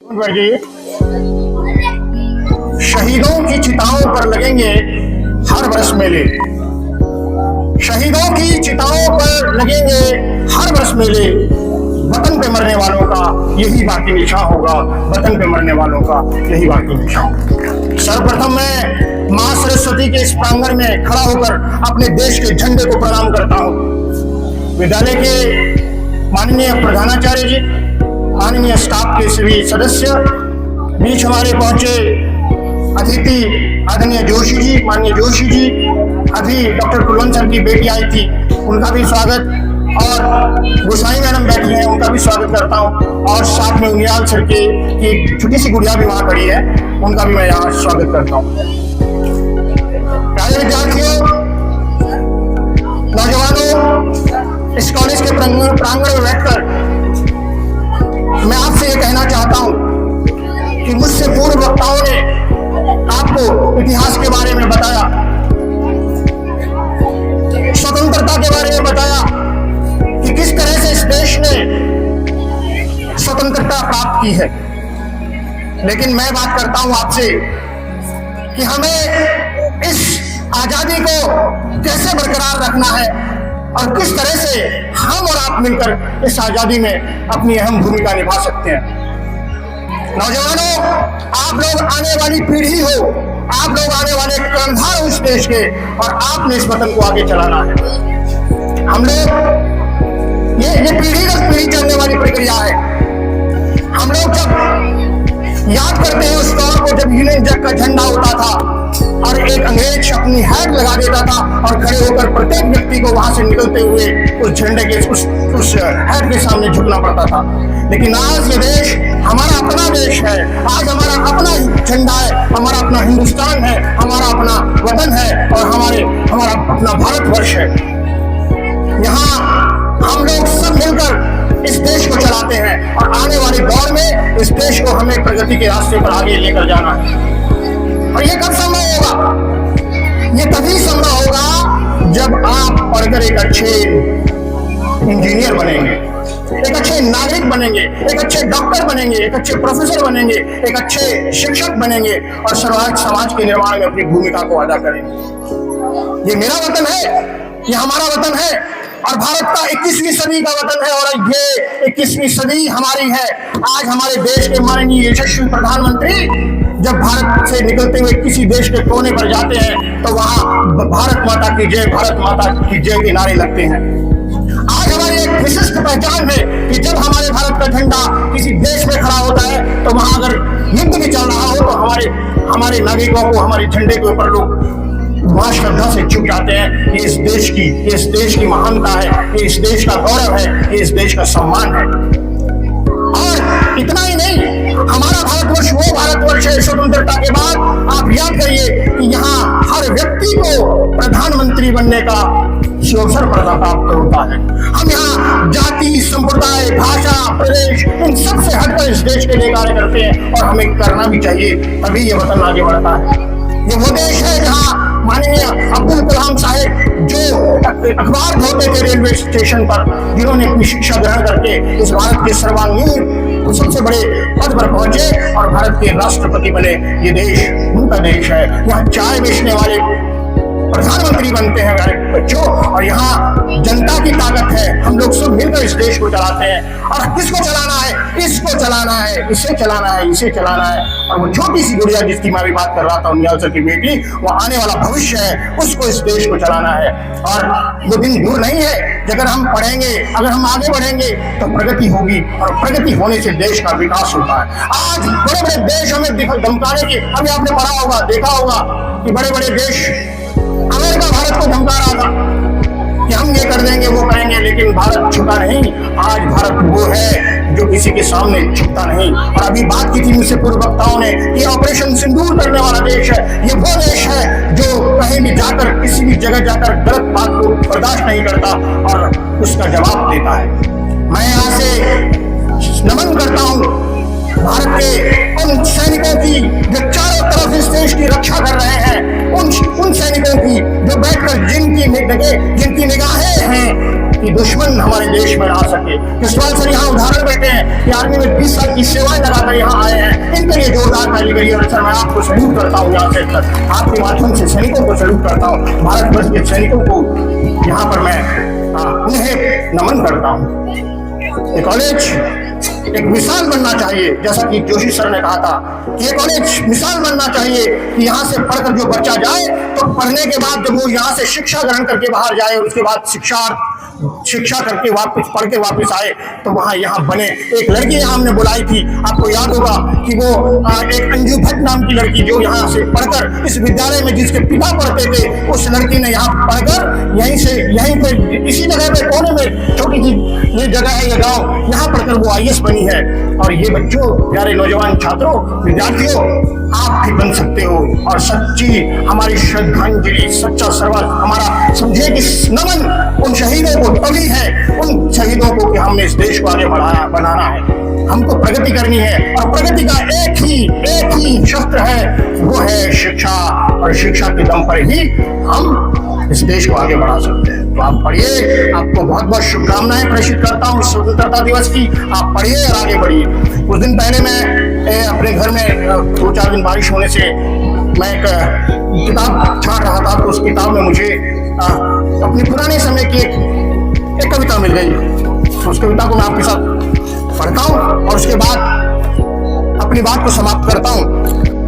वर्गीय शहीदों की चिताओं पर लगेंगे हर वर्ष मेले। शहीदों की चिताओं पर लगेंगे हर वर्ष मेले। वतन पे मरने वालों का यही बाकी निशान होगा। वतन पे मरने वालों का यही बाकी निशान। सर्वप्रथम मैं मां सरस्वती के इस प्रांगण में खड़ा होकर अपने देश के झंडे को प्रणाम करता हूं। विद्यालय के माननीय प्रधानाचार्य जी, माननीय स्टाफ के सभी सदस्य, बीच हमारे पहुंचे अतिथि आदरणीय जोशी जी, माननीय जोशी जी, अभी डॉक्टर कुलवंत सर की बेटी आई थी, उनका भी स्वागत, और गोसाई मैडम बैठी हैं, उनका भी स्वागत करता हूं, और साथ में उनियाल सर की एक छोटी सी गुड़िया भी वहां खड़ी है, उनका भी मैं यहाँ स्वागत करता हूं। प्यारे विद्यार्थियों, नौजवानों, इस कॉलेज के प्रांगण में बैठकर मैं आपसे ये कहना चाहता हूं कि मुझसे पूर्व वक्ताओं ने आपको इतिहास के बारे में बताया, स्वतंत्रता के बारे में बताया कि किस तरह से इस देश ने स्वतंत्रता प्राप्त की है। लेकिन मैं बात करता हूं आपसे कि हमें इस आजादी को कैसे बरकरार रखना है और किस तरह से हम और आप मिलकर इस आजादी में अपनी अहम भूमिका निभा सकते हैं। नौजवानों, आप लोग आने वाली पीढ़ी हो, आप लोग आने वाले कर्णधार हो इस देश के, और आपने इस वतन को आगे चलाना है। हम लोग ये पीढ़ी दर पीढ़ी चलने वाली प्रक्रिया है। हम लोग जब याद करते हैं उस दौर को जब यूनियन जैक का झंडा उठा था और एक अंग्रेज अपनी हैट लगा देता था और खड़े होकर प्रत्येक व्यक्ति को वहां से निकलते हुए उस झंडे के उस हैट के सामने झुकना पड़ता था। लेकिन आज ये देश हमारा अपना देश है, आज हमारा अपना झंडा है, हमारा अपना हिंदुस्तान है, हमारा अपना वतन है और हमारा अपना भारतवर्ष है। यहाँ हम लोग सब मिलकर इस देश को चलाते हैं और आने वाले दौर में इस देश को हमें प्रगति के रास्ते पर आगे लेकर जाना है। और ये कब संभव होगा? ये तभी संभव होगा जब आप पढ़कर एक अच्छे इंजीनियर बनेंगे, एक अच्छे नागरिक बनेंगे, एक अच्छे डॉक्टर बनेंगे, एक अच्छे प्रोफेसर बनेंगे, एक अच्छे शिक्षक बनेंगे और समाज के निर्माण में अपनी भूमिका को अदा करेंगे। ये मेरा वतन है, ये हमारा वतन है और भारत का 21वीं सदी का वतन है और ये 21वीं सदी हमारी है। आज हमारे देश के माननीय यशस्वी प्रधानमंत्री जब भारत से निकलते हुए किसी देश के कोने पर जाते हैं तो वहां भारत माता की जय, भारत माता की जय के नारे लगते हैं। आज हमारी एक विशिष्ट पहचान है कि जब हमारे भारत का झंडा किसी देश में खड़ा होता है तो वहां अगर युद्ध भी चल रहा हो तो हमारे नागरिकों को, हमारे झंडे के ऊपर लोग वहां श्रद्धा से झुक जाते हैं। ये इस देश की महानता है, ये इस देश का गौरव है, ये इस देश का सम्मान है। और इतना ही नहीं, हमारा भारतवर्ष वो भारतवर्ष है स्वतंत्रता के बाद, आप याद करिए कि यहाँ हर व्यक्ति को प्रधानमंत्री बनने का अवसर प्राप्त होता है। हम यहाँ जाति, संप्रदाय, भाषा, प्रदेश इन सब से हटकर इस देश के लिए कार्य करते हैं और हमें करना भी चाहिए, तभी ये वतन आगे बढ़ता है। ये वो देश है जहाँ माननीय अब्दुल कलाम साहब जो अखबार ढोते थे रेलवे स्टेशन पर, जिन्होंने अपनी शिक्षा ग्रहण करके इस भारत के सर्वांगीण सबसे बड़े पद पर पहुंचे और भारत के राष्ट्रपति बने। ये देश उनका देश है। यहाँ चाय बेचने वाले प्रधानमंत्री बनते हैं हमारे बच्चों, और यहाँ जनता की ताकत है। हम लोग सब मिलकर इस देश को चलाते हैं। और किसको चलाना है? इसको चलाना है, इसे चलाना है, इसे चलाना है। और वो छोटी सी गुड़िया जिसकी मैं भी बात कर रहा था, उनियाल सर की बेटी, वो आने वाला भविष्य है, उसको इस देश को चलाना है। और वो दिन दूर नहीं है, अगर हम पढ़ेंगे, अगर हम आगे बढ़ेंगे तो प्रगति होगी और प्रगति होने से देश का विकास होता है। आज बड़े बड़े देश हमें धमकाने की, अभी आपने पढ़ा होगा, देखा होगा कि बड़े बड़े देश, अमेरिका भारत को धमका रहा था कि हम ये कर देंगे, वो करेंगे, लेकिन भारत झुका नहीं। आज भारत वो है जो किसी के सामने झुकता नहीं। और अभी बात की थी मुझसे पूर्व वक्ताओं ने, ये ऑपरेशन सिंदूर करने वाला देश है। ये वो देश है जो कहीं भी जाकर, किसी भी जगह जाकर गलत बात को बर्दाश्त नहीं करता और उसका जवाब देता है। मैं यहाँ से नमन करता हूँ भारत के उन सैनिकों की जो चारों तरफ इस देश की रक्षा कर रहे हैं, उन सैनिकों की जो बैठकर जिनकी निगाहें हैं कि दुश्मन हमारे देश में आ सके। जसपाल सर यहाँ उदाहरण बैठे हैं कि आर्मी में 20 साल की सेवाएं लगाकर यहाँ आए हैं। करिए। और सर मैं आपको सैल्यूट करता हूँ, यहाँ से आपके माध्यम से सैनिकों को सैल्यूट करता हूँ, भारत वर्ष के सैनिकों को यहाँ पर मैं उन्हें नमन करता हूँ। ये कॉलेज एक मिसाल बनना चाहिए, जैसा कि जोशी सर ने कहा था कि ये कॉलेज मिसाल बनना चाहिए कि यहाँ से पढ़कर जो बच्चा जाए तो पढ़ने के बाद जब वो यहाँ से शिक्षा ग्रहण करके बाहर जाए और उसके बाद शिक्षा करके वापस पढ़ के वापस आए तो वहाँ यहाँ बने। एक लड़की यहाँ हमने बुलाई थी, आपको याद होगा कि वो एक अंजू भट्ट नाम की लड़की जो यहाँ से पढ़कर इस विद्यालय में जिसके पिता पढ़ते थे, उस लड़की ने यहाँ पढ़कर यहीं पे इसी जगह पे कोने में छोटी सी ये जगह है, ये गाँव, यहाँ पढ़कर वो IAS बनी है। और ये बच्चों, प्यारे नौजवान छात्रों, विद्यार्थियों, आप भी बन सकते हो। और सच्ची हमारी श्रद्धांजलि, सच्चा सर्वस्व हमारा समझे कि नमन उन शहीदों को तभी है, उन शहीदों को कि हमने इस देश को आगे बनाना है, हमको प्रगति करनी है। और प्रगति का एक ही शस्त्र है, वो है शिक्षा। और शिक्षा के दम पर ही हम इस देश को आगे बढ़ा सकते हैं। तो आप पढ़िए, आपको बहुत बहुत शुभकामनाएं प्रेषित करता हूँ स्वतंत्रता दिवस की। आप पढ़िए और आगे बढ़िए। कुछ दिन पहले मैं अपने घर में 2-4 दिन बारिश होने से मैं एक किताब छाट रहा था, तो उस किताब में मुझे अपने पुराने समय की एक कविता मिल गई। तो उस कविता को मैं आपके साथ पढ़ता हूँ और उसके बाद अपनी बात को समाप्त करता हूँ।